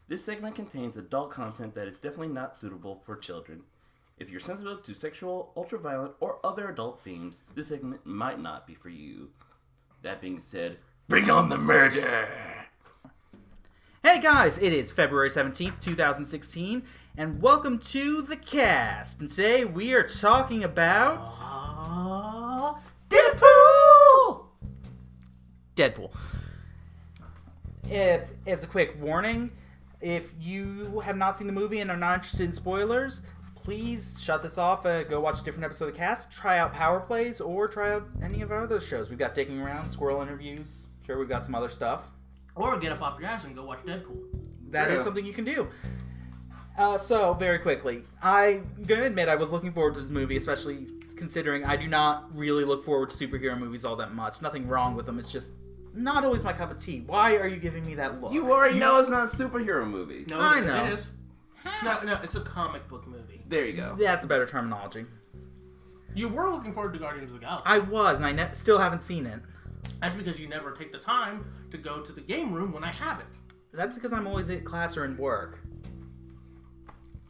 This segment contains adult content that is definitely not suitable for children. If you're sensitive to sexual, ultraviolent, or other adult themes, this segment might not be for you. That being said, bring on the murder! Hey guys, it is February 17th, 2016, and welcome to The Cast. And today we are talking about... Deadpool! As a quick warning, if you have not seen the movie and are not interested in spoilers, please shut this off and go watch a different episode of The Cast, try out Power Plays, or try out any of our other shows. We've got Dicking Around, Squirrel Interviews, sure we've got some other stuff. Or get up off your ass and go watch Deadpool. That is something you can do. So, very quickly, I'm going to admit I was looking forward to this movie, especially considering I do not really look forward to superhero movies all that much. Nothing wrong with them, it's just not always my cup of tea. Why are you giving me that look? You already know it's not a superhero movie. No, I know. It is. No, it's a comic book movie. There you go. That's a better terminology. You were looking forward to Guardians of the Galaxy. I was, and I still haven't seen it. That's because you never take the time to go to the game room when I have it. That's because I'm always at class or in work.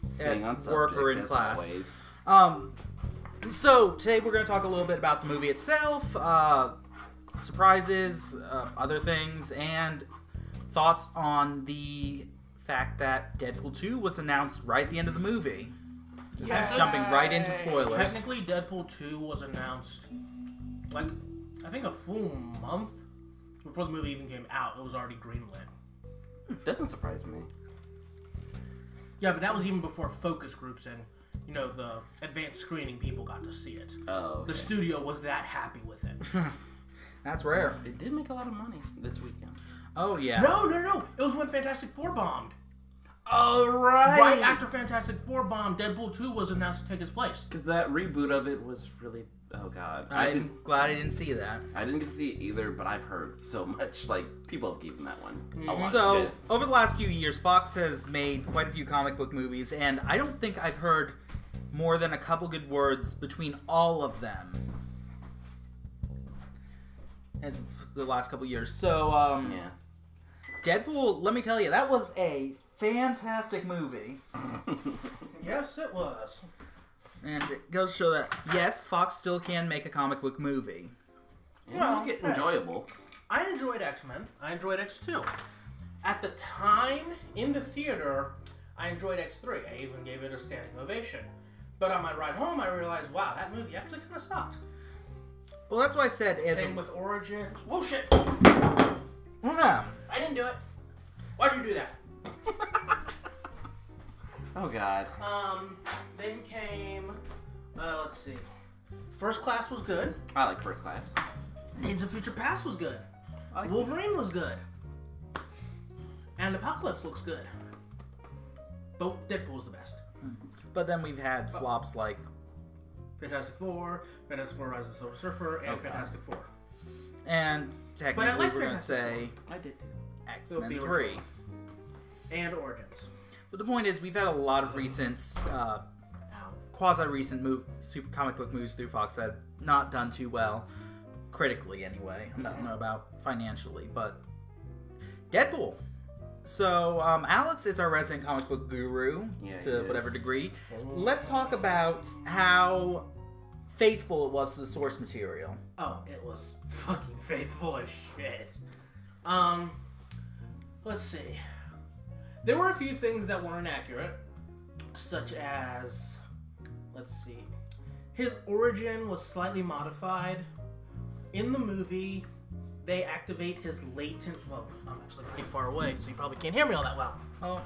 Staying on work subject, or in as class. Always. So, today we're going to talk a little bit about the movie itself, surprises, other things, and thoughts on the fact that Deadpool 2 was announced right at the end of the movie. Just jumping right into spoilers. Technically, Deadpool 2 was announced, I think a full month before the movie even came out. It was already greenlit. Doesn't surprise me. Yeah, but that was even before focus groups and, the advanced screening people got to see it. Oh, okay. The studio was that happy with it. That's rare. It did make a lot of money this weekend. Oh, yeah. No. It was when Fantastic Four bombed. Oh, right. Right after Fantastic Four bombed, Deadpool 2 was announced to take its place. Because that reboot of it was really... Oh, God. I'm glad I didn't see that. I didn't get to see it either, but I've heard so much. People have given that one a lot of So, shit. over the last few years, Fox has made quite a few comic book movies, and I don't think I've heard more than a couple good words between all of them as of the last couple years. So, Yeah. Deadpool, let me tell you, that was a fantastic movie. Yes, it was. And it goes to show that, yes, Fox still can make a comic book movie. And make it enjoyable. I enjoyed X-Men. I enjoyed X2. At the time, in the theater, I enjoyed X3. I even gave it a standing ovation. But on my ride home, I realized, wow, that movie actually kind of sucked. Well, that's why I said... Same with Origins. Whoa, shit! Yeah. I didn't do it. Why'd you do that? Oh, God. Then came, let's see. First Class was good. I like First Class. Days of Future Past was good. Like Wolverine was good. And Apocalypse looks good. But Deadpool was the best. But then we've had flops like... Fantastic Four, Rise of the Silver Surfer, and Fantastic Four. And technically, But I like we're going to Fantastic say I did, too. X-Men The 3. original. And Origins. But the point is, we've had a lot of recent, quasi-recent super comic book movies through Fox that have not done too well, critically anyway. I don't know about financially, but Deadpool. So, Alex is our resident comic book guru, to whatever degree. Let's talk about how faithful it was to the source material. Oh, it was fucking faithful as shit. Let's see. There were a few things that weren't accurate, such as, let's see, his origin was slightly modified. In the movie, they activate his latent... Well, I'm actually pretty far away, so you probably can't hear me all that well. Oh.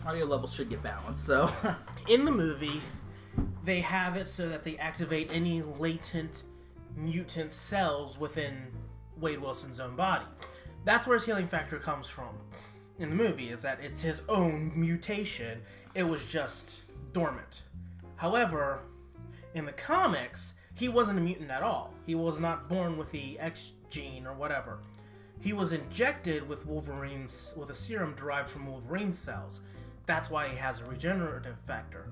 Audio levels should get balanced, so... In the movie, they have it so that they activate any latent mutant cells within Wade Wilson's own body. That's where his healing factor comes from. In the movie, is that it's his own mutation. It was just dormant. However, in the comics, he wasn't a mutant at all. He was not born with the X gene or whatever. He was injected with a serum derived from Wolverine cells. That's why he has a regenerative factor.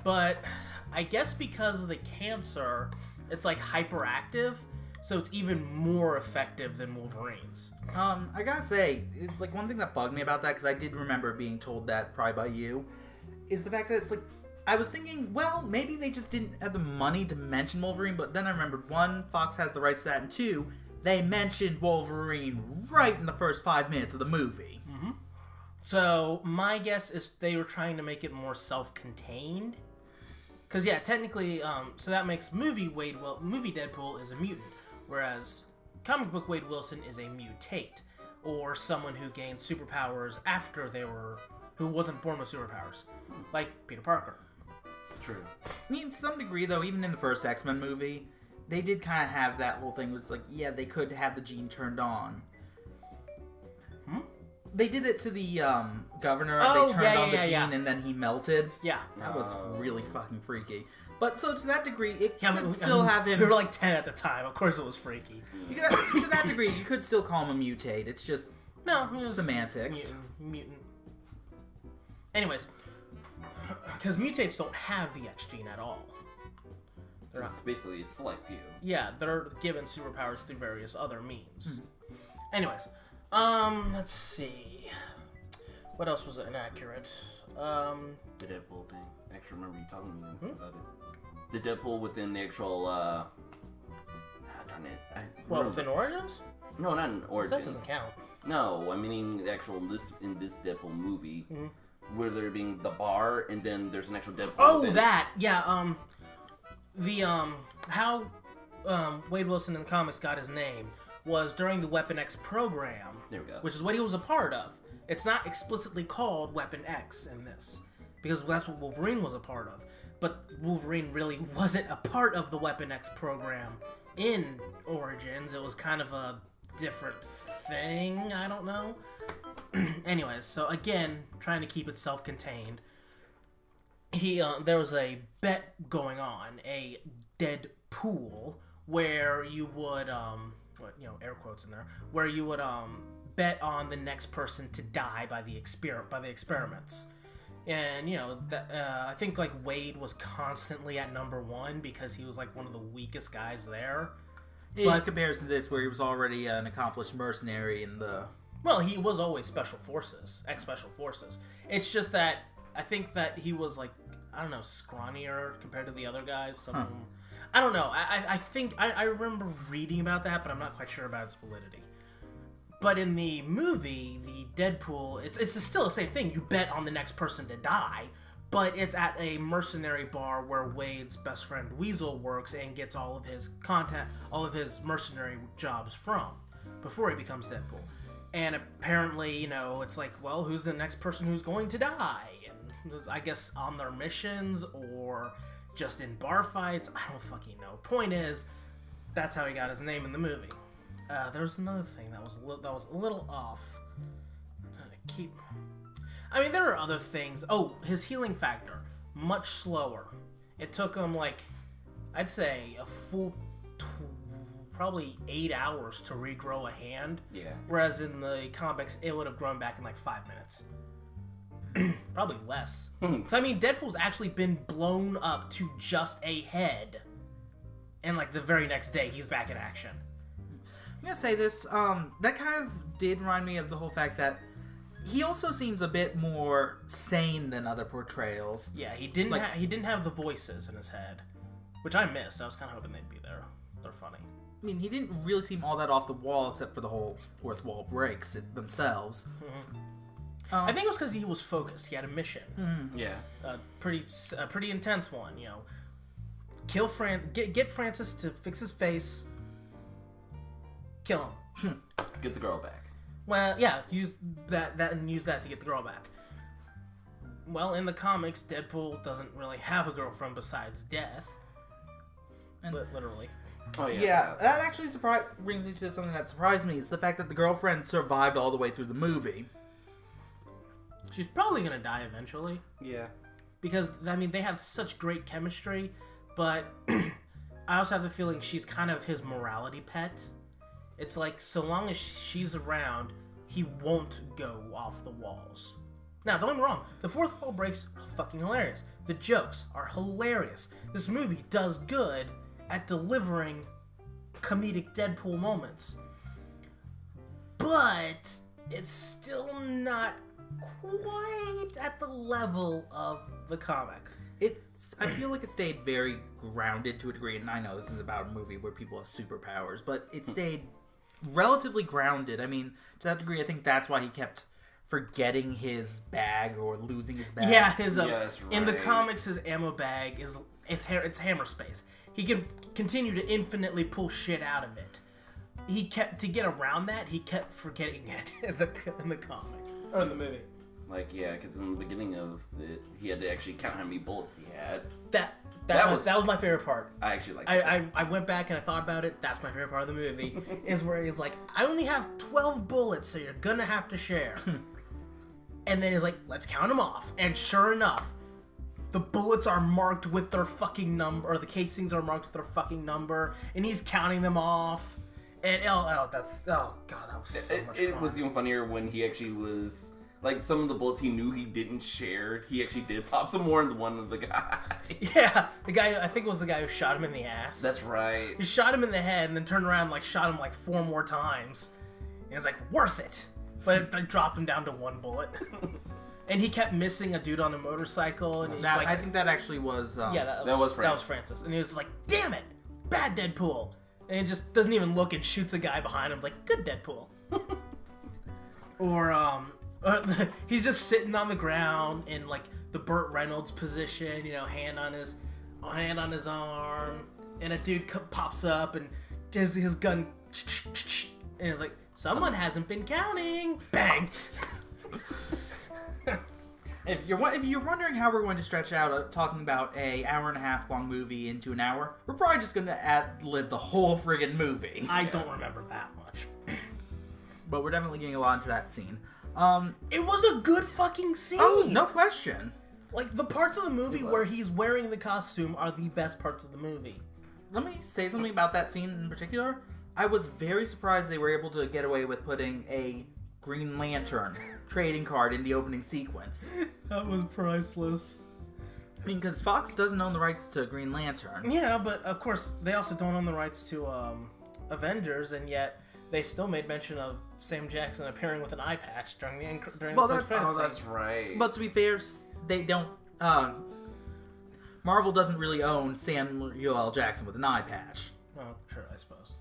But I guess because of the cancer, it's hyperactive, so it's even more effective than Wolverine's. I gotta say, it's like one thing that bugged me about that, because I did remember being told that probably by you, is the fact that it's like, I was thinking, well, maybe they just didn't have the money to mention Wolverine, but then I remembered, one, Fox has the rights to that, and two, they mentioned Wolverine right in the first 5 minutes of the movie. Mm-hmm. So my guess is they were trying to make it more self-contained. Because, yeah, technically, so that makes movie Deadpool is a mutant, whereas comic book Wade Wilson is a mutate, or someone who gained superpowers after who wasn't born with superpowers, like Peter Parker. True. I mean, to some degree, though, even in the first X-Men movie, they did kind of have that whole thing, was like, yeah, they could have the gene turned on. They did it to the governor. Oh, they turned on the gene, yeah. and then he melted. Yeah. That was really fucking freaky. But so to that degree, it Yeah, could still have him. We were like 10 at the time. Of course it was freaky. To that degree, you could still call him a mutate. It's just No, it was semantics. Mutant. Anyways, because mutates don't have the X gene at all. It's basically a select few. Yeah, they're given superpowers through various other means. Anyways, let's see. What else was inaccurate? The Deadpool thing. I actually remember you talking to me about it. The Deadpool within the actual, darn it. Well, within Origins? No, not in Origins. That doesn't count. No, I mean the actual in this Deadpool movie, where there being the bar and then there's an actual Deadpool. Oh, within. that! Yeah, how Wade Wilson in the comics got his name was during the Weapon X program. There we go. Which is what he was a part of. It's not explicitly called Weapon X in this, because that's what Wolverine was a part of. But Wolverine really wasn't a part of the Weapon X program in Origins. It was kind of a different thing. I don't know. Anyways, so again, trying to keep it self-contained. There was a bet going on, a Deadpool, where you would, air quotes in there, where you would bet on the next person to die by the experiments. And I think like Wade was constantly at number 1 because he was like one of the weakest guys there. In comparison to this, where he was already an accomplished mercenary in the... Well, he was always Special Forces, ex-Special Forces. It's just that I think that he was like, I don't know, scrawnier compared to the other guys. I don't know. I think I remember reading about that, but I'm not quite sure about its validity. But in the movie, the Deadpool, it's still the same thing. You bet on the next person to die, but it's at a mercenary bar where Wade's best friend Weasel works and gets all of his mercenary jobs from before he becomes Deadpool. And apparently, it's like, well, who's the next person who's going to die? And I guess on their missions or just in bar fights. I don't fucking know. Point is, that's how he got his name in the movie. There was another thing that was a little off. I mean, there are other things. Oh, his healing factor, much slower. It took him I'd say a full probably 8 hours to regrow a hand. Yeah. Whereas in the comics, it would have grown back in 5 minutes. Probably less. So I mean, Deadpool's actually been blown up to just a head, and the very next day, he's back in action. I'm gonna say this. That kind of did remind me of the whole fact that he also seems a bit more sane than other portrayals. Yeah, he didn't have the voices in his head, which I missed. I was kind of hoping they'd be there. They're funny. I mean, he didn't really seem all that off the wall, except for the whole fourth wall breaks themselves. I think it was because he was focused. He had a mission. Yeah. A pretty intense one. Kill get Francis to fix his face. Kill him. Get the girl back. Well, yeah, use that and use that to get the girl back. Well, in the comics, Deadpool doesn't really have a girlfriend besides death. Literally. Oh yeah. Yeah, that actually brings me to something that surprised me. It's the fact that the girlfriend survived all the way through the movie. She's probably gonna die eventually. Yeah. Because, I mean, they have such great chemistry, but I also have the feeling she's kind of his morality pet. It's like, so long as she's around, he won't go off the walls. Now, don't get me wrong, the fourth wall breaks are fucking hilarious. The jokes are hilarious. This movie does good at delivering comedic Deadpool moments. But it's still not quite at the level of the comic. I feel like it stayed very grounded to a degree, and I know this is about a movie where people have superpowers, but it stayed relatively grounded. I mean, to that degree, I think that's why he kept forgetting his bag or losing his bag. Yeah, in the right. comics, his ammo bag it's hammer space. He can continue to infinitely pull shit out of it. To get around that, he kept forgetting it in the comic or in the movie. Like, yeah, because in the beginning of it, he had to actually count how many bullets he had. That was my favorite part. I actually like I went back and I thought about it. That's my favorite part of the movie. Is where he's like, I only have 12 bullets, so you're gonna have to share. And then he's like, let's count them off. And sure enough, the bullets are marked with their fucking number, or the casings are marked with their fucking number, and he's counting them off. And god, that was so much fun. It was even funnier when he actually was. Like, some of the bullets he knew he didn't share, he actually did pop some more into one of the guy. Yeah, the guy, I think it was the guy who shot him in the ass. That's right. He shot him in the head and then turned around and, like, shot him, like, 4 more times. And it was like, worth it. But it dropped him down to 1 bullet. And he kept missing a dude on a motorcycle. And he's like, I think that actually was... that was Francis. And he was like, damn it, bad Deadpool. And he just doesn't even look and shoots a guy behind him. Like, good Deadpool. Or, he's just sitting on the ground in like the Burt Reynolds position, you know, hand on his arm, and a dude pops up and does his gun, and it's like, someone hasn't been counting. Bang. If you're wondering how we're going to stretch out talking about a hour and a half long movie into an hour, we're probably just going to ad-lib the whole friggin' movie. I don't remember that much, but we're definitely getting a lot into that scene. It was a good fucking scene. Oh, no question. Like, the parts of the movie where he's wearing the costume are the best parts of the movie. Let me say something about that scene in particular. I was very surprised they were able to get away with putting a Green Lantern trading card in the opening sequence. That was priceless. I mean, because Fox doesn't own the rights to Green Lantern. Yeah, but of course, they also don't own the rights to Avengers, and yet they still made mention of Sam Jackson appearing with an eye patch during the post-credits scene. That's right. But to be fair, they don't. Marvel doesn't really own Samuel L. Jackson with an eye patch. Oh, sure, I suppose.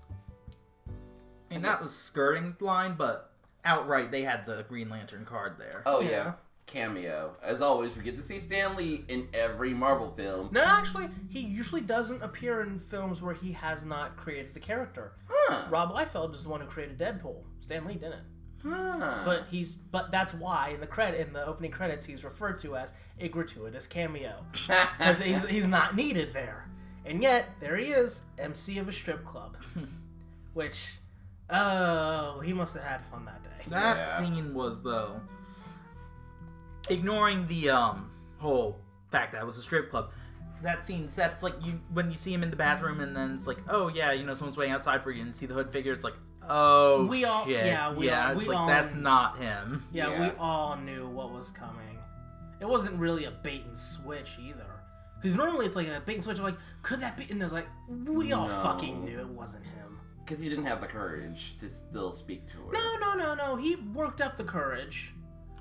And that was skirting the line, but outright they had the Green Lantern card there. Oh yeah. Cameo. As always, we get to see Stan Lee in every Marvel film. No, actually, he usually doesn't appear in films where he has not created the character. Huh. Rob Liefeld is the one who created Deadpool. Stan Lee didn't. Huh. But that's why in the opening credits he's referred to as a gratuitous cameo because he's not needed there, and yet there he is, MC of a strip club, which he must have had fun that day. That scene was, though, ignoring the whole fact that it was a strip club. That scene sets like when you see him in the bathroom, and then it's like, oh yeah, you know, someone's waiting outside for you, and you see the hood figure. It's like, oh shit, that's not him. Yeah, we all knew what was coming. It wasn't really a bait and switch either, because normally it's like a bait and switch. Like, could that be? And it was like, we all fucking knew it wasn't him. Because he didn't have the courage to still speak to her. No. He worked up the courage.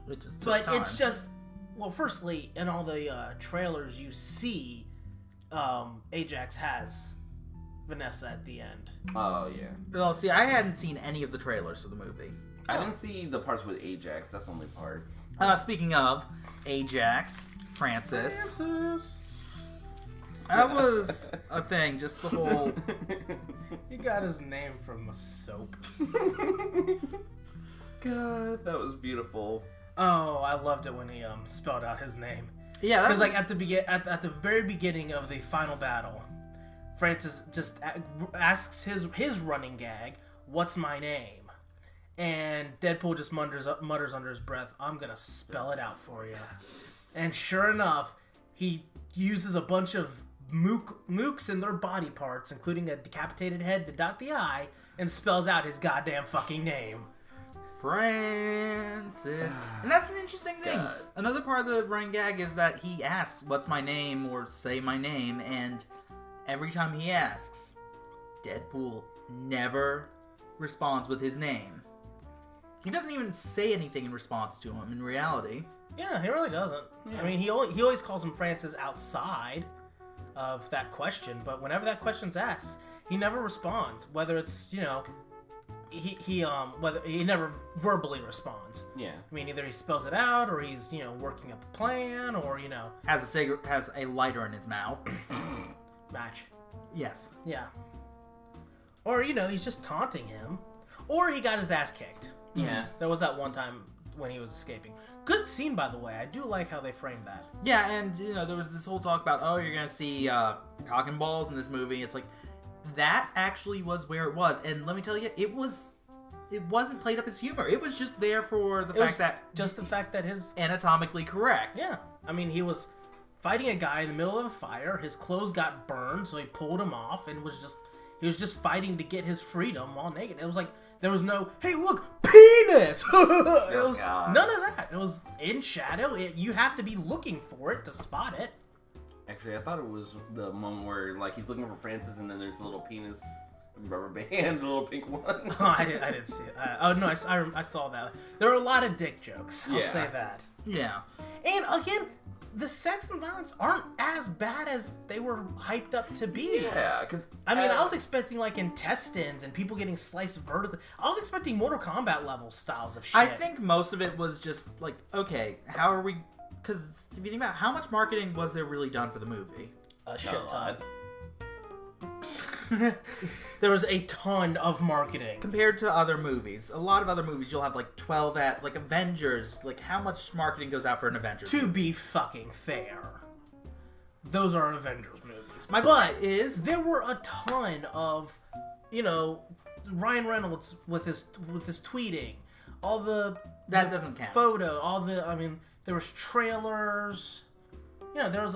It just took But time. it's just, well, firstly, in all the trailers you see, Ajax has Vanessa at the end. Oh, yeah. Well, see, I hadn't seen any of the trailers for the movie. I didn't see the parts with Ajax. That's the only parts. Speaking of Ajax, Francis. That was a thing, just the whole... He got his name from a soap. God, that was beautiful. Oh, I loved it when he spelled out his name. Yeah, because like at the very beginning of the final battle, Francis just asks his running gag, "What's my name?" And Deadpool just mutters under his breath, "I'm gonna spell it out for you." And sure enough, he uses a bunch of mooks in their body parts, including a decapitated head to dot the I, and spells out his goddamn fucking name. Francis. And that's an interesting thing. God. Another part of the running gag is that he asks, "What's my name?" or "Say my name," and every time he asks, Deadpool never responds with his name. He doesn't even say anything in response to him in reality. Yeah, he really doesn't. Yeah. I mean, he always calls him Francis outside of that question, but whenever that question's asked, he never responds. Whether it's, whether he never verbally responds. Yeah. I mean, either he spells it out, or he's, working up a plan, or, Has a lighter in his mouth. match. Yes. Yeah. Or, he's just taunting him. Or he got his ass kicked. Yeah. There was that one time when he was escaping. Good scene, by the way. I do like how they framed that. Yeah, and, there was this whole talk about, you're going to see cock and balls in this movie. It's like, that actually was where it was. And let me tell you, it wasn't played up as humor. It was just there for the fact that his... anatomically correct. Yeah. I mean, he was fighting a guy in the middle of a fire. His clothes got burned, so he pulled them off and he was just fighting to get his freedom while naked. It was like, there was no, hey, look, penis! It was none of that. It was in shadow. You have to be looking for it to spot it. Actually, I thought it was the moment where, he's looking for Francis, and then there's a little penis rubber band, a little pink one. Oh, I didn't see it. No, I saw that. There are a lot of dick jokes. I'll say that. Yeah. And again, the sex and violence aren't as bad as they were hyped up to be. Yeah, because... I mean, I was expecting, intestines and people getting sliced vertically. I was expecting Mortal Kombat level styles of shit. I think most of it was just, okay, how are we... Because if you think about how much marketing was there really done for the movie? A shit ton. There was a ton of marketing. Compared to other movies. A lot of other movies, you'll have 12 ads. Like Avengers, how much marketing goes out for an Avengers To movie? be fucking fair, those are Avengers movies. My point is, there were a ton of, Ryan Reynolds with his tweeting, all the that doesn't count. There was trailers. There was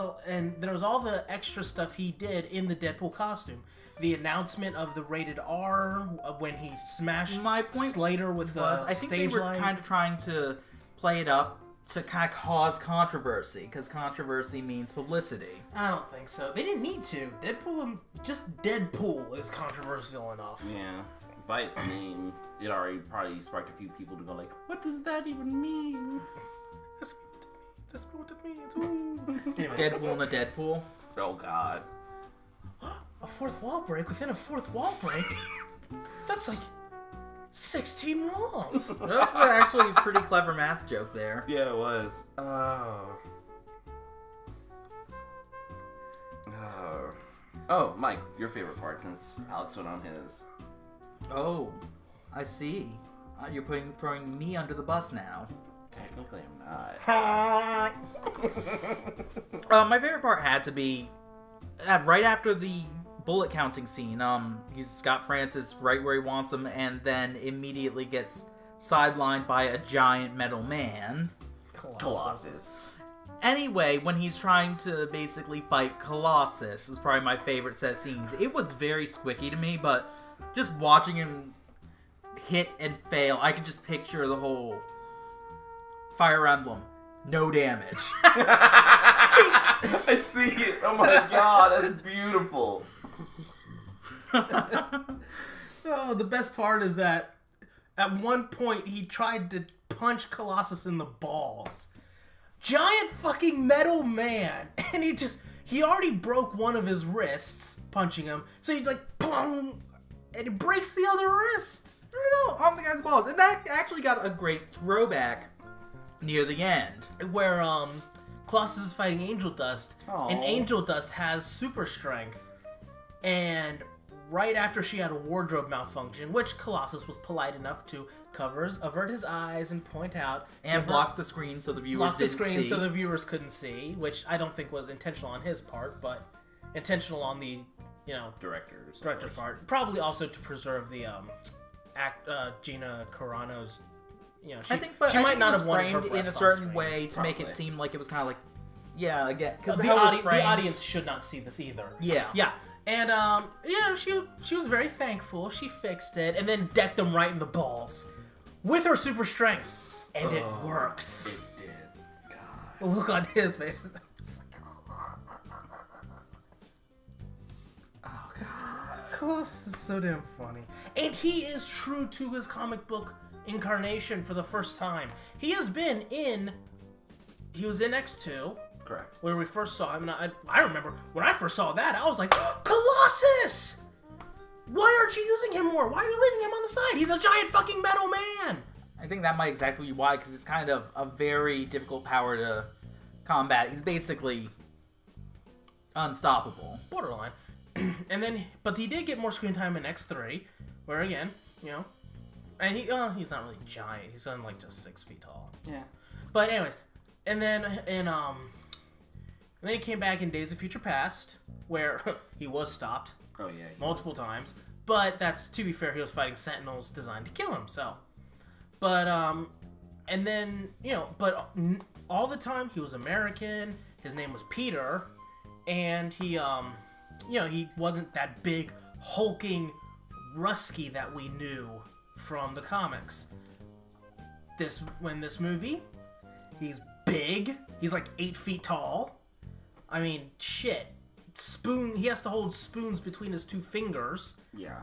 all the extra stuff he did in the Deadpool costume. The announcement of the rated R when he smashed Slater with the I think stage they were light. kind of trying to play it up to kind of cause controversy, because controversy means publicity. I don't think so. They didn't need to. Deadpool is controversial enough. Yeah. By its name, it already probably sparked a few people to go what does that even mean? That's what it means. Ooh. Anyway. Deadpool in a Deadpool. Oh, God. A fourth wall break within a fourth wall break? That's 16 walls. That's actually a pretty clever math joke there. Yeah, it was. Oh, Mike, your favorite part since Alex went on his. Oh, I see. You're throwing me under the bus now. Technically, I'm not. My favorite part had to be right after the bullet counting scene. He's got Francis right where he wants him, and then immediately gets sidelined by a giant metal man. Colossus. Anyway, when he's trying to basically fight Colossus is probably my favorite set of scenes. It was very squicky to me, but just watching him hit and fail, I could just picture the whole Fire Emblem. No damage. I see it. Oh my God, that's beautiful. Oh, the best part is that at one point he tried to punch Colossus in the balls. Giant fucking metal man. And he already broke one of his wrists punching him. So he's like, boom, and he breaks the other wrist. I don't know, on the guy's balls. And that actually got a great throwback near the end. Where Colossus is fighting Angel Dust. Aww. And Angel Dust has super strength. And right after she had a wardrobe malfunction, which Colossus was polite enough to avert his eyes and point out. And block the screen so the viewers didn't see. Block the screen so the viewers couldn't see, which I don't think was intentional on his part, but intentional on the, director's part. Probably also to preserve the Gina Carano's. She might not have wanted her framed in a breast on certain screen. way to make it seem like it was kind of again, because the audience should not see this either. Yeah. And she was very thankful. She fixed it and then decked him right in the balls with her super strength, and it works. It did. God. The look on his face. Oh God. Colossus is so damn funny. And he is true to his comic book incarnation for the first time. He was in X2. Correct. Where we first saw him, and I remember when I first saw that, I was like, Colossus! Why aren't you using him more? Why are you leaving him on the side? He's a giant fucking metal man! I think that might exactly be why, because it's kind of a very difficult power to combat. He's basically unstoppable. Borderline. But he did get more screen time in X3, where again, and he's not really giant. He's only like just 6 feet tall. Yeah. But anyways, and then he came back in Days of Future Past, where he was stopped. Oh yeah. Multiple times. But that's, to be fair, he was fighting Sentinels designed to kill him. So, but and then but all the time he was American. His name was Peter, and he he wasn't that big hulking Rusky that we knew from the comics. This movie, he's big. He's like 8 feet tall. I mean, shit. He has to hold spoons between his 2 fingers. Yeah.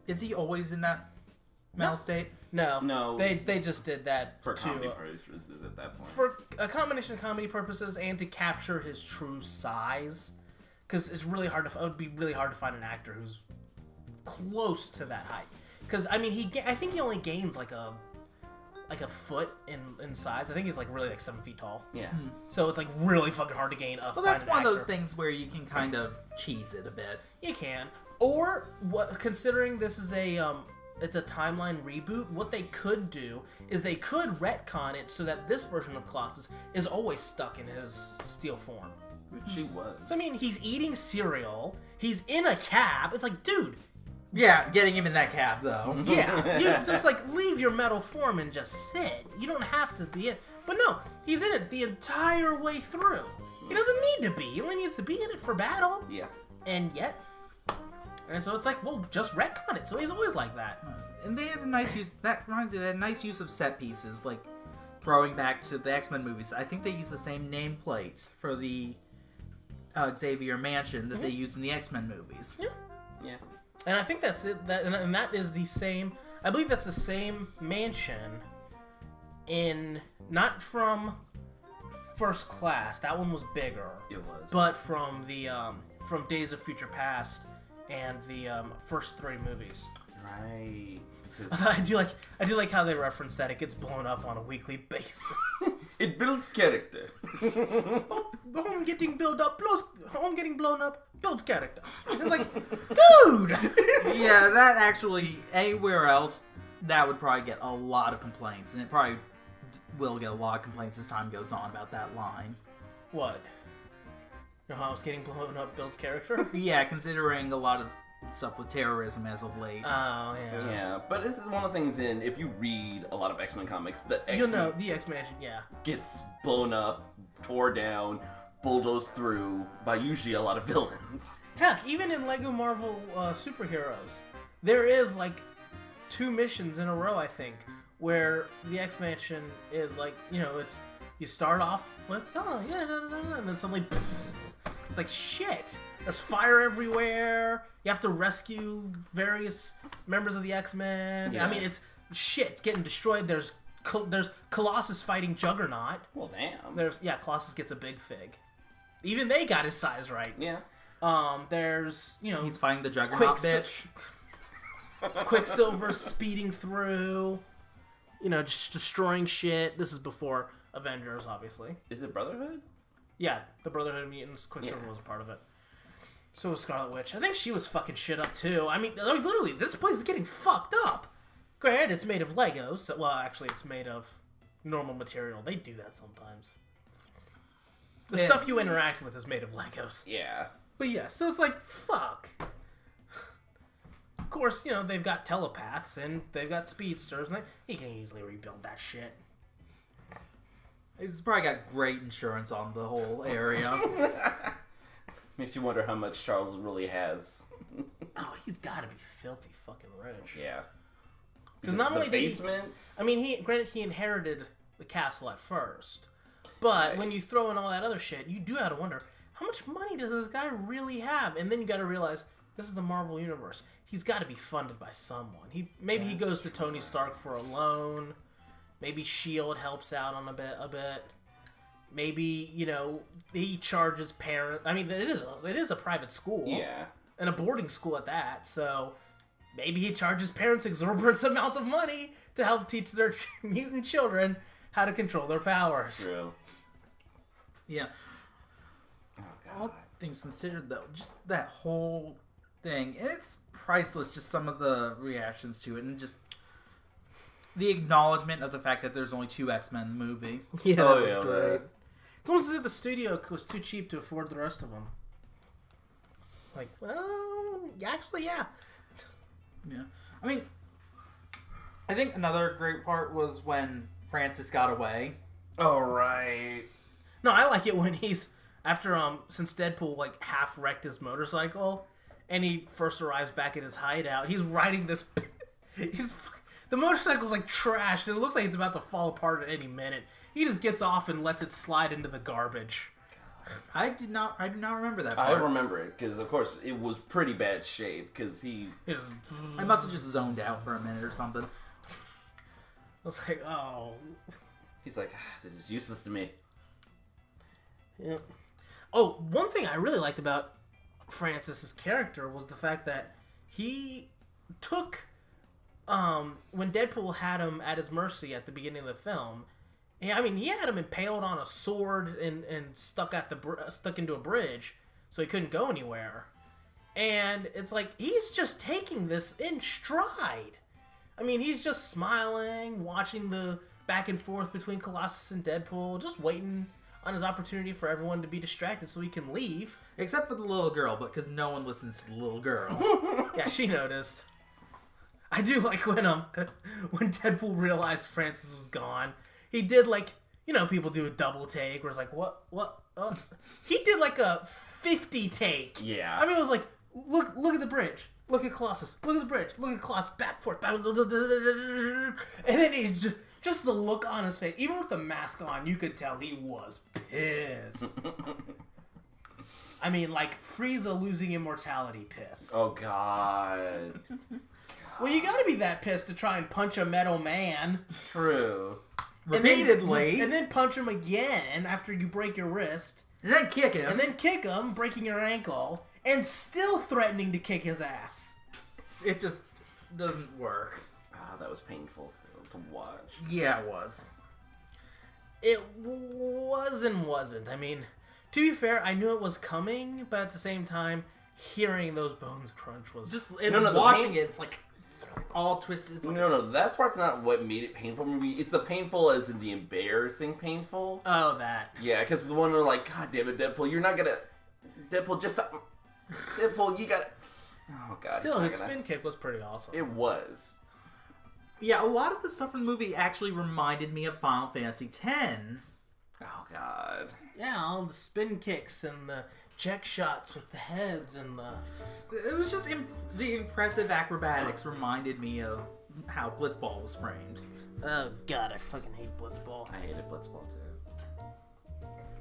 Is he always in that mental state? No. They just did that for comedy purposes at that point. For a combination of comedy purposes and to capture his true size. Because it would be really hard to find an actor who's close to that height. Because, I mean, I think he only gains like a foot in size. I think he's really 7 feet tall. Yeah. So it's really fucking hard to gain a. Well, that's one of those things where you can kind of cheese it a bit. You can, or what? Considering this is it's a timeline reboot. What they could do is they could retcon it so that this version of Colossus is always stuck in his steel form. Which he was. So I mean, he's eating cereal. He's in a cab. It's like, dude. Yeah, getting him in that cab, though. Yeah, you just leave your metal form and just sit. You don't have to be in. But no, he's in it the entire way through. He doesn't need to be. He only needs to be in it for battle. Yeah. And so it's well, just retcon it. So he's always like that. And they had a nice use. That reminds me, they had a nice use of set pieces, like throwing back to the X-Men movies. I think they used the same nameplates for the Xavier Mansion that they used in the X-Men movies. Yeah. Yeah. And I think that's it. And that is the same. I believe that's the same mansion not from First Class. That one was bigger. It was. But from the from Days of Future Past and the first 3 movies. Right. I do like how they reference that it gets blown up on a weekly basis. It builds character. Home getting blown up builds character. It's like, dude. Yeah, that actually, anywhere else, that would probably get a lot of complaints, and it probably will get a lot of complaints as time goes on about that line. What? House getting blown up builds character? Yeah, considering a lot of stuff with terrorism as of late. Oh, yeah. Yeah, but this is one of the things if you read a lot of X-Men comics, the You'll X-Men know, the X-Mansion, yeah. gets blown up, tore down, bulldozed through by usually a lot of villains. Heck, even in Lego Marvel superheroes, there is 2 missions in a row, I think, where the X-Mansion is it's, you start off with, and then suddenly, it's like, shit, there's fire everywhere, you have to rescue various members of the X-Men, Yeah. I mean, it's getting destroyed, there's Colossus fighting Juggernaut. Well, damn. Colossus gets a big fig. Even they got his size right. Yeah. He's fighting the Juggernaut bitch. Quicksilver speeding through, just destroying shit. This is before Avengers, obviously. Is it Brotherhood? Yeah, the Brotherhood of Mutants. Quicksilver was a part of it. So was Scarlet Witch. I think she was fucking shit up too. I mean, literally, this place is getting fucked up. Granted, it's made of Legos. So, well, actually, it's made of normal material. They do that sometimes. The stuff you interact with is made of Legos. Yeah. But yeah, so it's fuck. Of course, they've got telepaths and they've got speedsters, and he can easily rebuild that shit. He's probably got great insurance on the whole area. Makes you wonder how much Charles really has. Oh, he's got to be filthy fucking rich. Yeah. Because not only basements. He inherited the castle at first, but when you throw in all that other shit, you do have to wonder how much money does this guy really have, and then you got to realize This is the Marvel Universe. He's got to be funded by someone. Maybe he goes to Tony Stark for a loan. Maybe S.H.I.E.L.D. helps out on a bit. Maybe, he charges parents. I mean, it is a private school. Yeah. And a boarding school at that. So maybe he charges parents exorbitant amounts of money to help teach their mutant children how to control their powers. True. Yeah. Oh, God. All things considered, though, just that whole thing, it's priceless, just some of the reactions to it, and just the acknowledgement of the fact that there's only 2 X-Men in the movie. Yeah, Oh, that was yeah, great. that- It's almost as if the studio was too cheap to afford the rest of them. Like, well, actually, yeah. Yeah. I mean, I think another great part was when Francis got away. Oh, right. No, I like it when he's after since Deadpool like half wrecked his motorcycle, and he first arrives back at his hideout. He's riding this. The motorcycle's like trashed, and it looks like it's about to fall apart at any minute. He just gets off and lets it slide into the garbage. I do not remember that part. I remember it because, of course, it was pretty bad shape because he. It just, I must have just zoned out for a minute or something. I was like, oh. He's like, this is useless to me. Yeah. Oh, one thing I really liked about Francis's character was the fact that he took when Deadpool had him at his mercy at the beginning of the film. Yeah, I mean, he had him impaled on a sword and stuck into a bridge, so he couldn't go anywhere. And it's like he's just taking this in stride. I mean, he's just smiling, watching the back and forth between Colossus and Deadpool, just waiting on his opportunity for everyone to be distracted so he can leave. Except for the little girl, but because no one listens to the little girl. Yeah, she noticed. I do like when Deadpool realized Francis was gone. He did people do a double take where it's like, what? He did like a 50 take. Yeah. I mean, it was like, look at the bridge. Look at Colossus. Look at the bridge. Look at Colossus. Back, forth. And then he's just the look on his face. Even with the mask on, you could tell he was pissed. I mean, like Frieza losing immortality pissed. Oh, God. Well, you gotta be that pissed to try and punch a metal man. True. Repeatedly. And then punch him again after you break your wrist. And then kick him. And then kick him, breaking your ankle. And still threatening to kick his ass. It just doesn't work. Ah, that was painful still to watch. Yeah, it was. It was and wasn't. I mean, to be fair, I knew it was coming, but at the same time, hearing those bones crunch was... Just the watching pain- it, it's like all twisted. It's like, No, that part's not what made it painful for me. It's the painful as in the embarrassing painful. Oh, that. Yeah, because the one where like, God damn it, Deadpool, you're not gonna... Deadpool, just... Deadpool, you gotta... Oh, God. Still, his spin kick was pretty awesome. It was. yeah, a lot of the stuff in the movie actually reminded me of Final Fantasy X. Oh, God. Yeah, all the spin kicks and the check shots with the heads and the... It was just the impressive acrobatics reminded me of how Blitzball was framed. Oh, God, I fucking hate Blitzball. I hated Blitzball, too.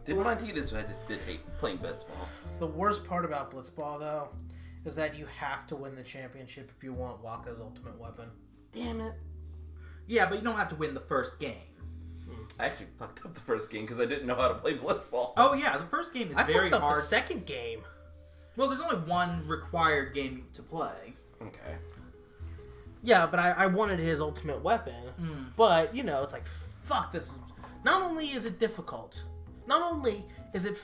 Didn't mind Titus, I just did hate playing Blitzball. The worst part about Blitzball, though, is that you have to win the championship if you want Waka's ultimate weapon. Damn it. Yeah, but you don't have to win the first game. I actually fucked up the first game because I didn't know how to play Blitzball. Oh yeah, the first game is very fucked up hard. the second game. Well, there's only one required game to play. Okay. Yeah, but I wanted his ultimate weapon. But, it's like, fuck, this is... Not only is it difficult, not only is it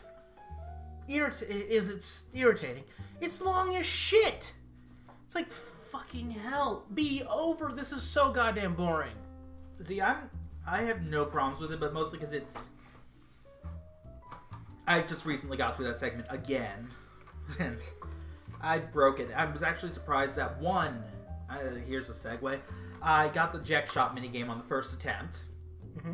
irritating, it's long as shit. It's like, fucking hell, be over. This is so goddamn boring. See, I have no problems with it, but mostly because it's... I just recently got through that segment again, and I broke it. I was actually surprised that one... here's a segue. I got the Jack Shot minigame on the first attempt. Mm-hmm.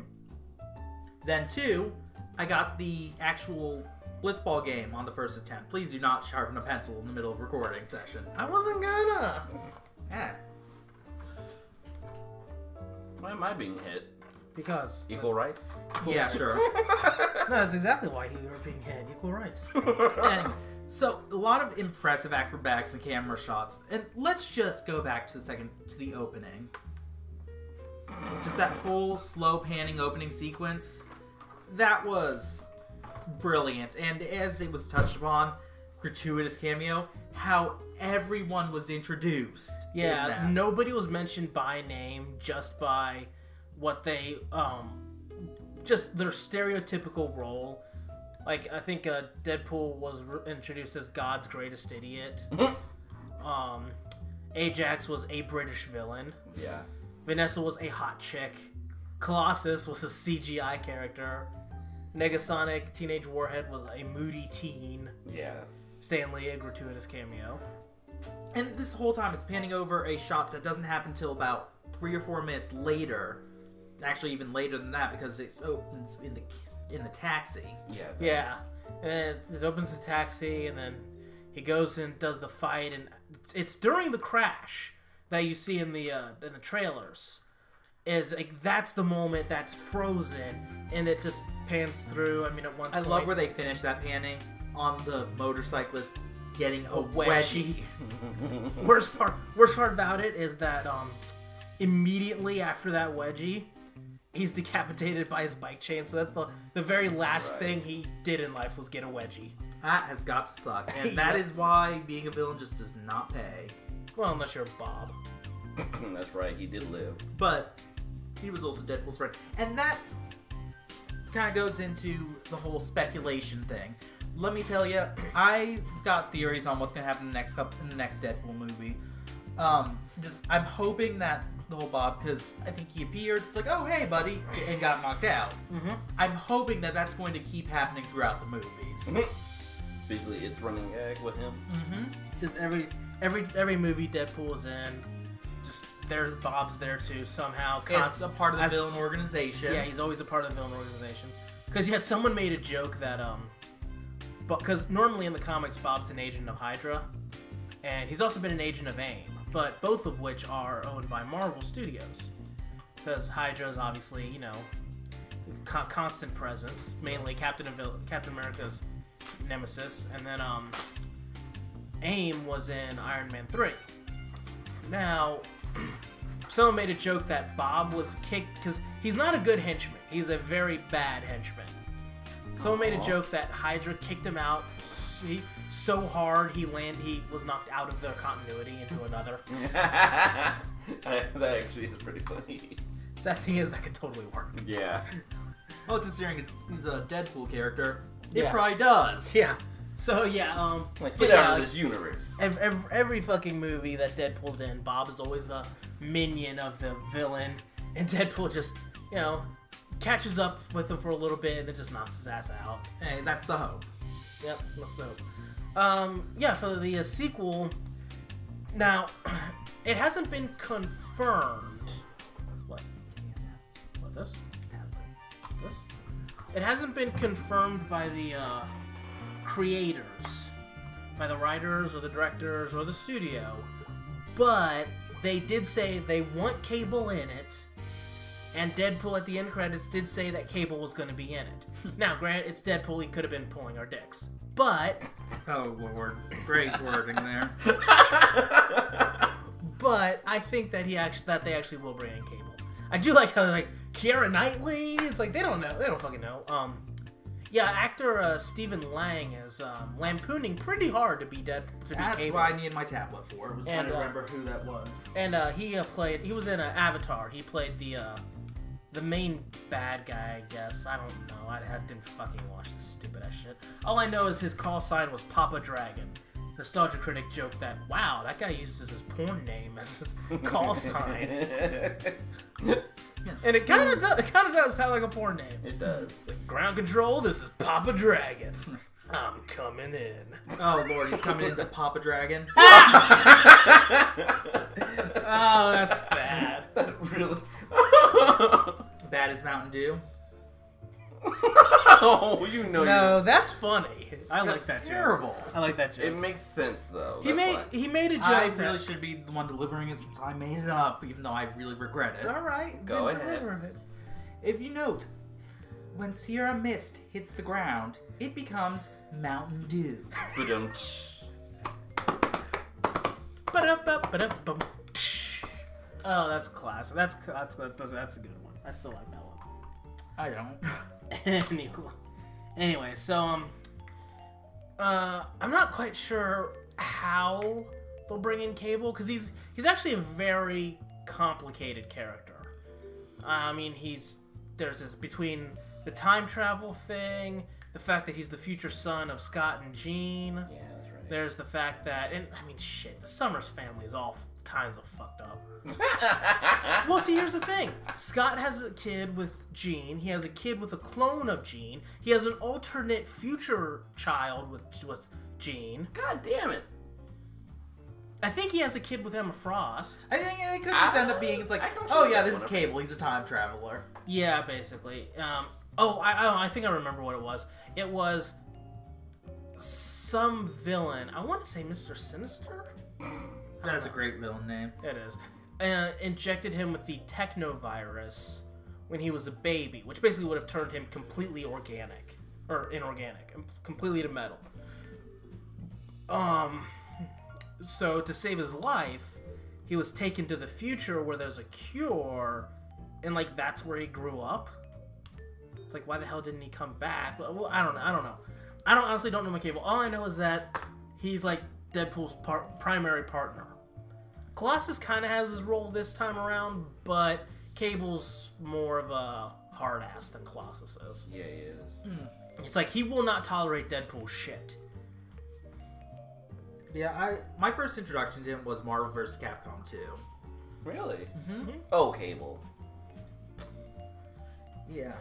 Then two, I got the actual Blitzball game on the first attempt. Please do not sharpen a pencil in the middle of recording session. I wasn't gonna. Yeah. Why am I being hit? Because. Equal rights? Yeah, sure. No, that's exactly why you were being hit. Equal rights. So, a lot of impressive acrobatics and camera shots. And let's just go back to the opening. Just that whole slow panning opening sequence. That was brilliant. And as it was touched upon, gratuitous cameo, how everyone was introduced. Yeah, nobody was mentioned by name, just by what they, just their stereotypical role. Like, I think Deadpool was introduced as God's greatest idiot. Ajax was a British villain. Yeah. Vanessa was a hot chick. Colossus was a CGI character. Negasonic Teenage Warhead was a moody teen. Yeah. Stanley, a gratuitous cameo. And this whole time it's panning over a shot that doesn't happen until about 3 or 4 minutes later. Actually, even later than that, because it opens in the taxi. Yeah. Yeah. And it opens the taxi, and then he goes and does the fight, and it's during the crash that you see in the trailers. Is like that's the moment that's frozen, and it just pans through. I mean, at one point, I love where they finish that panning on the motorcyclist getting a wedgie. worst part about it is that immediately after that wedgie, he's decapitated by his bike chain. So that's the very last thing he did in life was get a wedgie. That has got to suck, and that is why being a villain just does not pay. Well, unless you're Bob. That's right, he did live. But he was also Deadpool's friend, and that kind of goes into the whole speculation thing. Let me tell you, I've got theories on what's going to happen in the next Deadpool movie. I'm hoping that the whole Bob, because I think he appeared, it's like, oh hey buddy, and got knocked out. Mm-hmm. I'm hoping that that's going to keep happening throughout the movies. Basically, it's running gag with him. Mm-hmm. Just every movie Deadpool is in, just Bob's there too somehow. It's a part of the villain organization. Yeah, he's always a part of the villain organization. Because yeah, someone made a joke that because normally in the comics Bob's an agent of Hydra, and he's also been an agent of AIM, but both of which are owned by Marvel Studios. Because Hydra is obviously constant presence, mainly Captain America's nemesis, and then AIM was in Iron Man 3. Now, someone made a joke that Bob was kicked because he's not a good henchman. He's a very bad henchman. Someone made a joke that Hydra kicked him out so hard he was knocked out of their continuity into another. That actually is pretty funny. Sad thing is, that could totally work. Yeah. Well, considering he's a Deadpool character, it probably does. Yeah. So yeah, get out of this universe. Every fucking movie that Deadpool's in, Bob is always a minion of the villain, and Deadpool just, catches up with him for a little bit and then just knocks his ass out. Hey, that's the hope. Yep, that's the hope. Yeah, for the sequel, now, it hasn't been confirmed. What this? This? It hasn't been confirmed by the creators, by the writers or the directors or the studio, but they did say they want Cable in it, and Deadpool at the end credits did say that Cable was going to be in it. Now, granted, it's Deadpool, he could have been pulling our dicks, but... Oh, Lord. Great wording there. But I think that they actually will bring in Cable. I do like how, Keira Knightley, it's like, they don't know, they don't fucking know. Yeah, actor Stephen Lang is lampooning pretty hard to be Deadpool. That's Cable. what I needed my tablet for. I was trying to remember who that was. And he was in Avatar. He played the main bad guy, I guess. I don't know. I didn't fucking watch this stupid ass shit. All I know is his call sign was Papa Dragon. Nostalgia Critic joked that, wow, that guy uses his porn name as his call sign. And it kind of does sound like a porn name. It does. Like, ground control, this is Papa Dragon. I'm coming in. Oh, Lord, he's coming into Papa Dragon. Oh, that's bad. Really? Bad as Mountain Dew. Oh, No, that's funny. I like that terrible. joke. I like that joke. It makes sense though. He made a joke. I that... really should be the one delivering it since I made it up, even though I really regret it. All right, Go then ahead. deliver it. If you note, when Sierra Mist hits the ground, it becomes Mountain Dew. Ba-da-ba-ba-da-bum. Oh, that's classic. That's a good one. I still like that one. I don't. Anyway, so I'm not quite sure how they'll bring in Cable because he's actually a very complicated character. I mean, there's this between the time travel thing, the fact that he's the future son of Scott and Jean. Yeah, that's right. There's the fact that, and I mean, shit, the Summers family is all kinds of fucked up. Well, see, here's the thing. Scott has a kid with Jean. He has a kid with a clone of Jean. He has an alternate future child with Jean. God damn it. I think he has a kid with Emma Frost. I think it could just end up being, it's like, oh yeah, this is Cable. He's a time traveler. Yeah, basically. I think I remember what it was. It was some villain. I want to say Mr. Sinister? That is a great villain name. It is. Injected him with the technovirus when he was a baby, which basically would have turned him completely organic. Or inorganic. Completely to metal. So to save his life, he was taken to the future where there's a cure, and like that's where he grew up. It's like, why the hell didn't he come back? Well, I don't know. I honestly don't know my Cable. All I know is that he's like Deadpool's primary partner. Colossus kind of has his role this time around, but Cable's more of a hard ass than Colossus is. Yeah, he is. It's like he will not tolerate Deadpool shit. Yeah, my first introduction to him was Marvel vs. Capcom 2. Really? Mm-hmm. Oh, Cable. Yeah.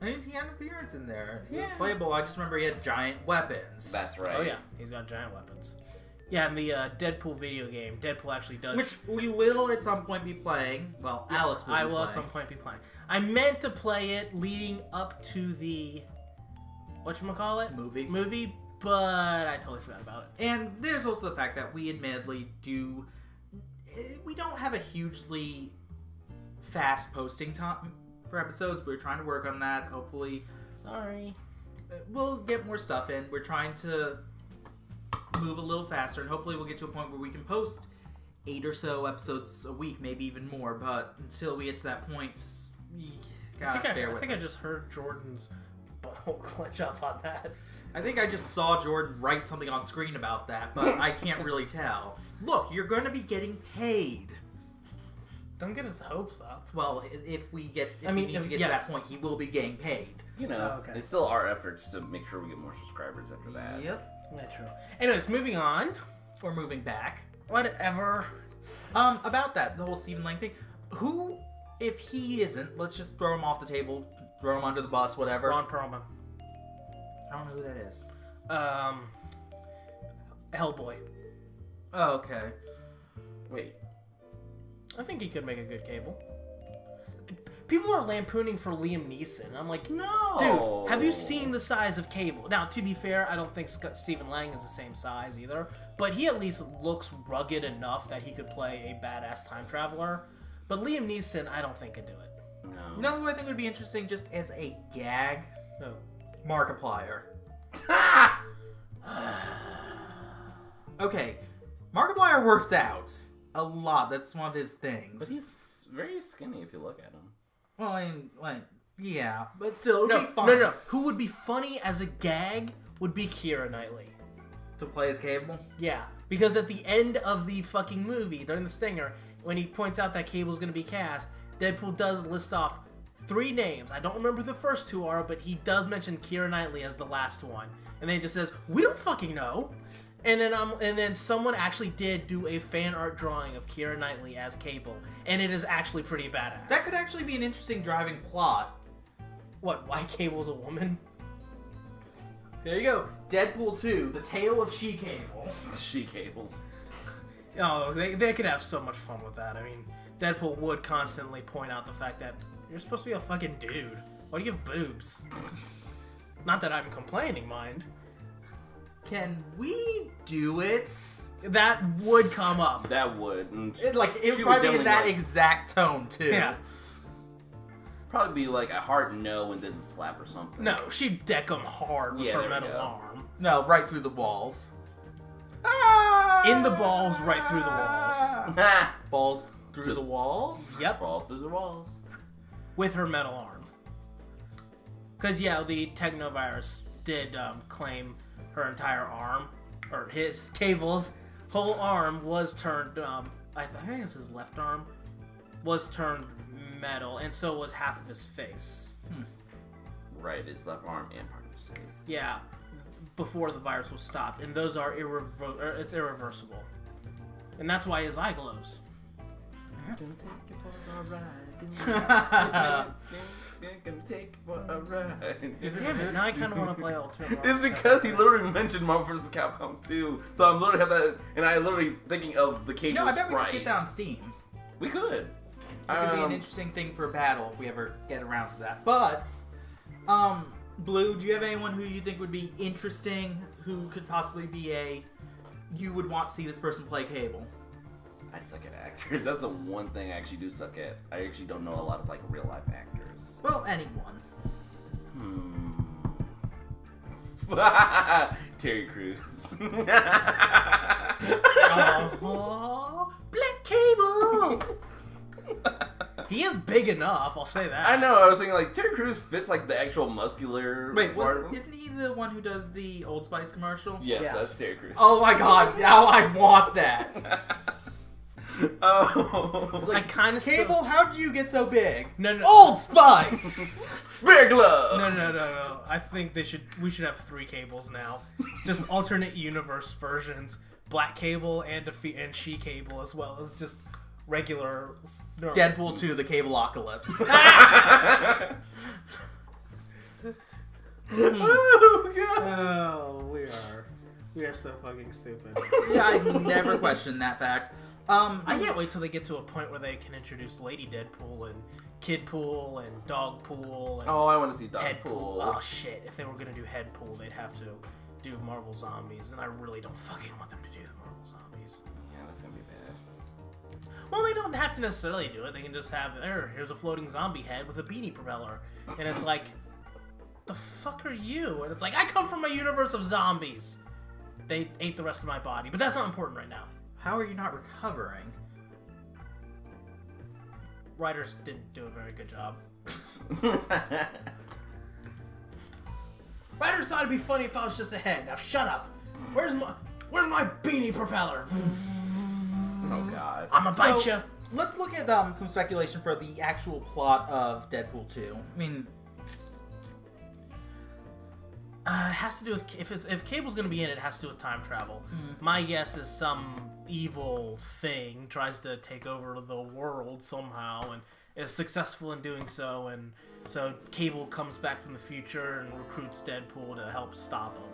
I mean, he had an appearance in there. He was playable. I just remember he had giant weapons. That's right. Oh yeah, he's got giant weapons. Yeah, in the Deadpool video game, Deadpool actually does. Which we will at some point be playing. Well, yeah, Alex will. I will at some point be playing. I meant to play it leading up to the whatchamacallit? Movie, but I totally forgot about it. And there's also the fact that we admittedly we don't have a hugely fast posting time for episodes. We're trying to work on that. Hopefully, sorry, we'll get more stuff in. We're trying to move a little faster, and hopefully we'll get to a point where we can post 8 or so episodes a week, maybe even more. But until we get to that point, you gotta bear with us. I think I just heard Jordan's butthole glitch up on that. I think I just saw Jordan write something on screen about that, but I can't really tell. Look, you're going to be getting paid. Don't get his hopes up. Well, if we need to get to that point, he will be getting paid. You know, It's still our efforts to make sure we get more subscribers after that. Yep. That's true. Anyways, moving on. Or moving back. Whatever. About that, the whole Stephen Lang thing. Who, if he isn't, let's just throw him off the table, throw him under the bus, whatever. Ron Perlman. I don't know who that is. Hellboy. Oh, okay. Wait. I think he could make a good Cable. People are lampooning for Liam Neeson. I'm like, no. Dude, have you seen the size of Cable? Now, to be fair, I don't think Stephen Lang is the same size either, but he at least looks rugged enough that he could play a badass time traveler. But Liam Neeson, I don't think could do it. No. You know who I think would be interesting just as a gag? No. Markiplier. Okay, Markiplier works out a lot. That's one of his things. But he's very skinny if you look at him. Well, I mean, yeah, but still, it would be fun. No. Who would be funny as a gag would be Keira Knightley. To play as Cable? Yeah, because at the end of the fucking movie, during the stinger, when he points out that Cable's going to be cast, Deadpool does list off 3 names. I don't remember who the first 2 are, but he does mention Keira Knightley as the last one. And then he just says, we don't fucking know. And then someone actually did do a fan art drawing of Keira Knightley as Cable, and it is actually pretty badass. That could actually be an interesting driving plot. What, why Cable's a woman? There you go. Deadpool 2, The Tale of She-Cable. She-Cable. Oh, they could have so much fun with that. I mean, Deadpool would constantly point out the fact that you're supposed to be a fucking dude. Why do you have boobs? Not that I'm complaining, mind. Can we do it? That would come up. That would. It would probably be in that exact tone, too. Yeah. probably be like a hard no and then slap or something. No, she'd deck him hard with Yeah, her there we metal go. arm. No, right through the walls. In the balls, right through the walls. Balls through the walls? Yep, Fall through the walls. with her metal arm. Because, yeah, the technovirus did claim her entire arm, or his Cable's whole arm was turned, I think it's his left arm, was turned metal, and so was half of his face. Right, his left arm and part of his face. Yeah, before the virus was stopped, and those are it's irreversible. And that's why his eye glows. Gonna take you for a ride. Gonna take you for a ride. Damn it, now I kind of want to play Ultimate It's Marvel because he Capcom. literally mentioned Marvel vs. Capcom 2. So I'm literally have that, and I literally thinking of the Cable No, I bet we sprite. could get that on Steam. We could. It could be an interesting thing for a battle if we ever get around to that. But, Blue, do you have anyone who you think would be interesting, who could possibly be you would want to see this person play Cable? I suck at actors. That's the one thing I actually do suck at. I actually don't know a lot of like real life actors. Well, anyone. Terry Crews. Oh, Black Cable! He is big enough, I'll say that. I know. I was thinking like Terry Crews fits like the actual muscular. Wait, part of him. isn't he the one who does the Old Spice commercial? Yes, Yeah. that's Terry Crews. Oh my god, now I want that. Oh, It's I like, kind of Cable, how did you get so big? No, no. Old Spice! Bear Glove. No. I think we should have 3 Cables now. Just alternate universe versions. Black Cable and She Cable, as well as just regular. Deadpool 2, the Cableocalypse. Oh god. Oh, we are so fucking stupid. Yeah, I never questioned that fact. I can't wait till they get to a point where they can introduce Lady Deadpool and Kidpool and Dogpool and Oh, I want to see Headpool. Deadpool. Oh shit! If they were gonna do Headpool, they'd have to do Marvel Zombies, and I really don't fucking want them to do the Marvel Zombies. Yeah, that's gonna be bad. Well, they don't have to necessarily do it. They can just have here's a floating zombie head with a beanie propeller, and it's like, the fuck are you? And it's like, I come from a universe of zombies. They ate the rest of my body, but that's not important right now. How are you not recovering? Writers didn't do a very good job. Writers thought it'd be funny if I was just a head. Now shut up. Where's my beanie propeller? Oh god. I'ma bite ya. Let's look at some speculation for the actual plot of Deadpool 2. I mean, It has to do with if Cable's gonna be in it, it has to do with time travel. My guess is some evil thing tries to take over the world somehow and is successful in doing so, and so Cable comes back from the future and recruits Deadpool to help stop him.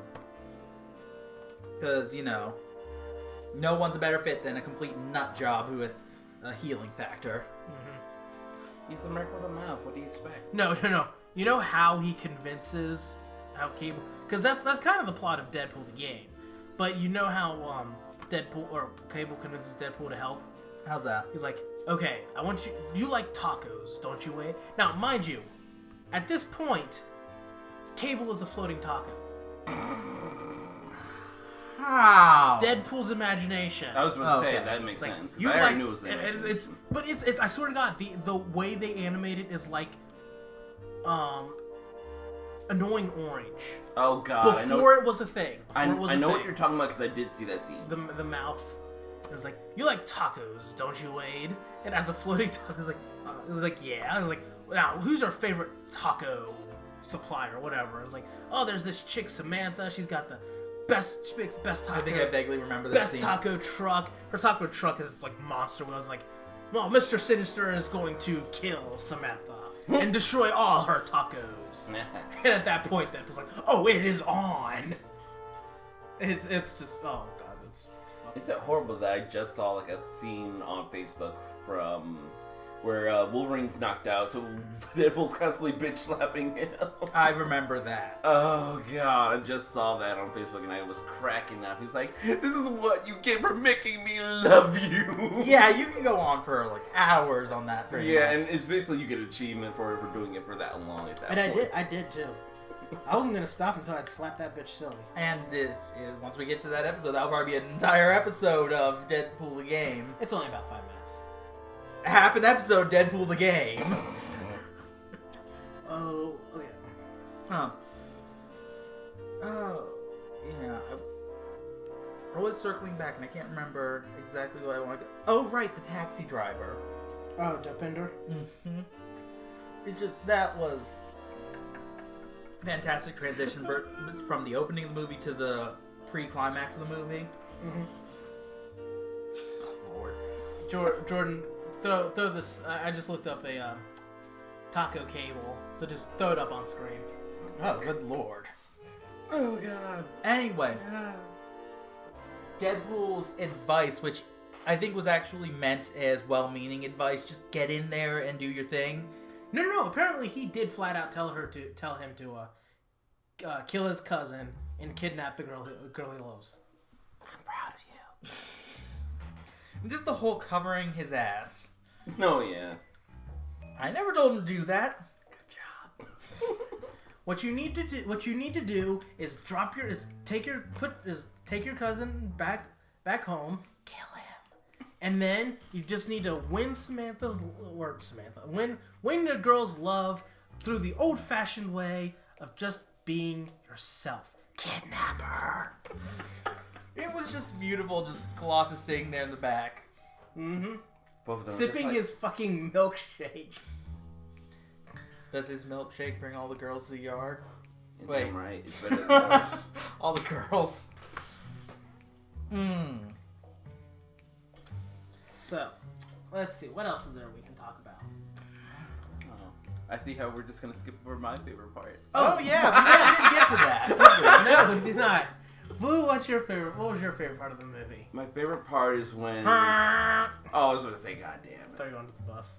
because, no one's a better fit than a complete nut job with a healing factor. He's the merc with a mouth. What do you expect? No. You know how he convinces how Cable, because that's kind of the plot of Deadpool the game. But you know how Deadpool or Cable convinces Deadpool to help. How's that? He's like, okay, I want you like tacos, don't you, Wade? Now, mind you, at this point, Cable is a floating taco. How? Deadpool's imagination. I was about to say Okay. that makes Like, sense. you I already like, knew it was the imagination. it's I swear to God, the way they animate it is like, annoying orange. Oh god. Before it was a thing. I Before it was know a what thing. you're talking about because I did see that scene. The mouth. It was like, you like tacos, don't you, Wade? And as a floating taco, it was like, yeah. I was like, now who's our favorite taco supplier or whatever? I was like, oh, there's this chick Samantha. She's got the best tacos. I think I vaguely remember this Best scene. taco truck. Her taco truck is like monster. Where I was like, well, Mr. Sinister is going to kill Samantha and destroy all her tacos. And at that point, that was like, oh, it is on. It's just, oh god, it's. Is it horrible that I just saw like a scene on Facebook from where Wolverine's knocked out, so Deadpool's constantly bitch slapping him. I remember that. Oh god, I just saw that on Facebook and I was cracking up. He's like, "This is what you get for making me love you." Yeah, you can go on for like hours on that. Pretty much. And it's basically you get an achievement for doing it for that long. At that And point. I did too. I wasn't gonna stop until I'd slap that bitch silly. And once we get to that episode, that'll probably be an entire episode of Deadpool the Game. It's only about 5 minutes. Half an episode, Deadpool the Game. Oh yeah. Huh. Oh, yeah. I was circling back, and I can't remember exactly what I wanted to... Oh, right, the taxi driver. Oh, Depinder? Mm-hmm. It's just, that was... fantastic transition from the opening of the movie to the pre-climax of the movie. Mm-hmm. Oh, Lord. Jordan, throw this. I just looked up a taco cable, so just throw it up on screen. Oh, good Lord. Oh god. Anyway, Deadpool's advice, which I think was actually meant as well-meaning advice, just get in there and do your thing. No. Apparently, he did flat out tell him to kill his cousin and kidnap the girl he loves. I'm proud of you. And just the whole covering his ass. No, yeah. I never told him to do that. Good job. What you need to do is take your cousin back home, kill him, and then you just need to win win the girl's love through the old-fashioned way of just being yourself. Kidnap her. It was just beautiful, just Colossus sitting there in the back. Mm-hmm. Both of them Sipping his fucking milkshake. Does his milkshake bring all the girls to the yard? Wait, Wait. right? It's better than yours. All the girls. So, let's see. What else is there we can talk about? Oh, I see how we're just gonna skip over my favorite part. Oh yeah, we didn't get to that. No, we did not. Blue, what was your favorite part of the movie? My favorite part is when... I Oh, I was gonna say, God damn it. thought you were under the bus.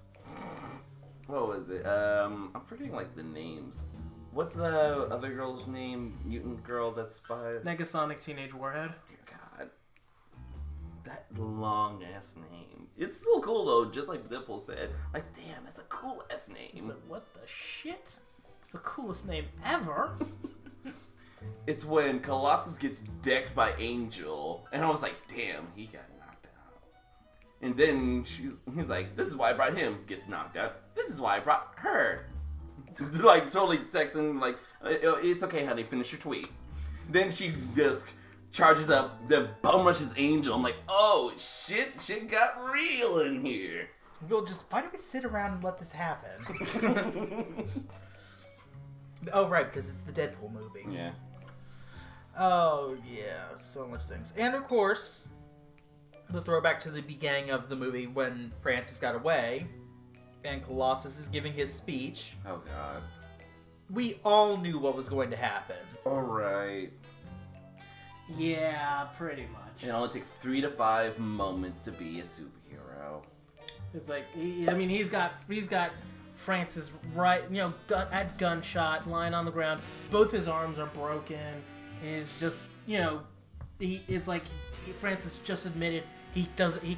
What was it? I'm forgetting like the names. What's the other girl's name? Mutant girl that spies? Negasonic Teenage Warhead. Dear God. That long ass name. It's so cool though, just like Deadpool said. Like, damn, that's a cool ass name. So, what the shit? It's the coolest name ever. It's when Colossus gets decked by Angel, and I was like, damn, he got knocked out. And then he's like, this is why I brought him. Gets knocked out. This is why I brought her. Like, totally texting, like, it's okay, honey, finish your tweet. Then she just charges up, then bum rushes Angel. I'm like, oh, shit got real in here. We'll just, why do we sit around and let this happen? Oh, right, because it's the Deadpool movie. Yeah. Oh, yeah, so much things. And, of course, the throwback to the beginning of the movie when Francis got away and Colossus is giving his speech. Oh, God. We all knew what was going to happen. Alright. Yeah, pretty much. It only takes 3 to 5 moments to be a superhero. It's like, he's got Francis right, at gunshot, lying on the ground. Both his arms are broken. He's just, it's like Francis just admitted he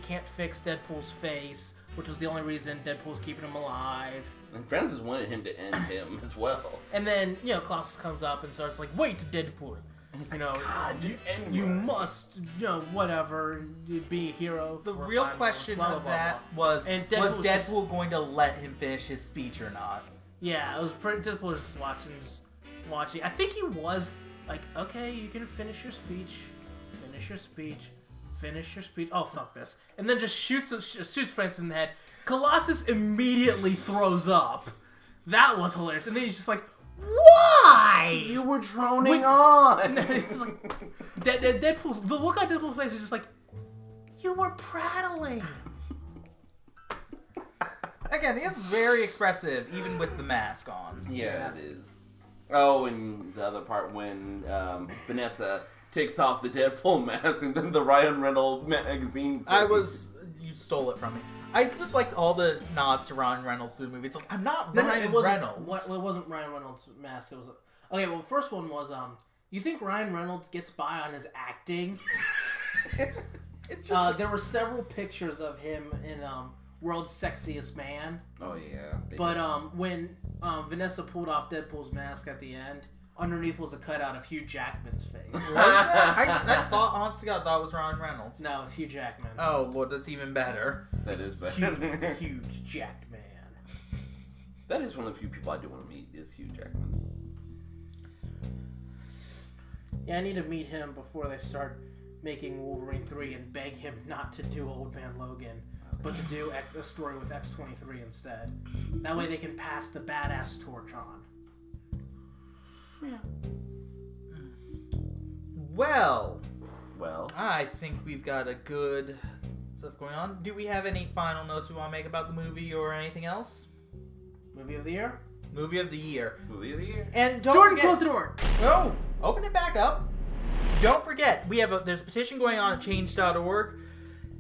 can't fix Deadpool's face, which was the only reason Deadpool's keeping him alive. And Francis wanted him to end him as well. And then, Colossus comes up and starts like, wait, Deadpool. And he's like, God, just end you her. must, whatever, be a hero. The for real fun, question blah, blah, of blah, that blah. was Deadpool's Deadpool going to let him finish his speech or not? Yeah, it was pretty. Deadpool was just watching. I think he was like, okay, you can finish your speech. Oh, fuck this. And then just shoots Francis in the head. Colossus immediately throws up. That was hilarious. And then he's just like, why? You were droning on. He's like, Deadpool's, the look on Deadpool's face is just like, you were prattling. Again, he is very expressive, even with the mask on. Yeah, it is. Oh, and the other part when Vanessa takes off the Deadpool mask and then the Ryan Reynolds magazine. You stole it from me. I just like all the nods to Ryan Reynolds through the movie. It's like, I'm not Ryan it wasn't, Reynolds. It wasn't Ryan Reynolds' mask. It was okay. Well, the first one was You think Ryan Reynolds gets by on his acting? It's just there were several pictures of him in World's Sexiest Man. Oh yeah. But when Vanessa pulled off Deadpool's mask at the end, underneath was a cutout of Hugh Jackman's face. I thought, honest to God, it was Ryan Reynolds. No, it's Hugh Jackman. Oh, Lord, that's even better. That is better. Huge Jackman. That is one of the few people I do want to meet, is Hugh Jackman. Yeah, I need to meet him before they start making Wolverine 3 and beg him not to do Old Man Logan, but to do a story with X-23 instead. That way they can pass the badass torch on. Yeah. Well, I think we've got a good stuff going on. Do we have any final notes we want to make about the movie or anything else? Movie of the year? Movie of the year. Movie of the year. And don't Jordan, forget, close the door! Oh, open it back up. Don't forget, there's a petition going on at change.org.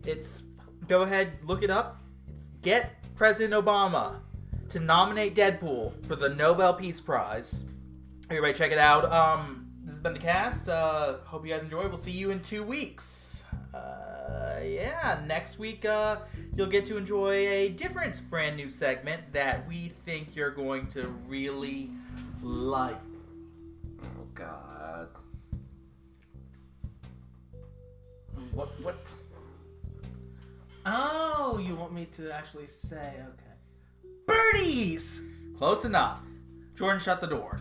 It's, go ahead, look it up. It's get President Obama to nominate Deadpool for the Nobel Peace Prize. Everybody check it out. This has been the cast. Hope you guys enjoy. We'll see you in 2 weeks. Next week you'll get to enjoy a different brand new segment that we think you're going to really like. Oh God. What? Oh, you want me to actually say, okay. Birdies! Close enough. Jordan, shut the door.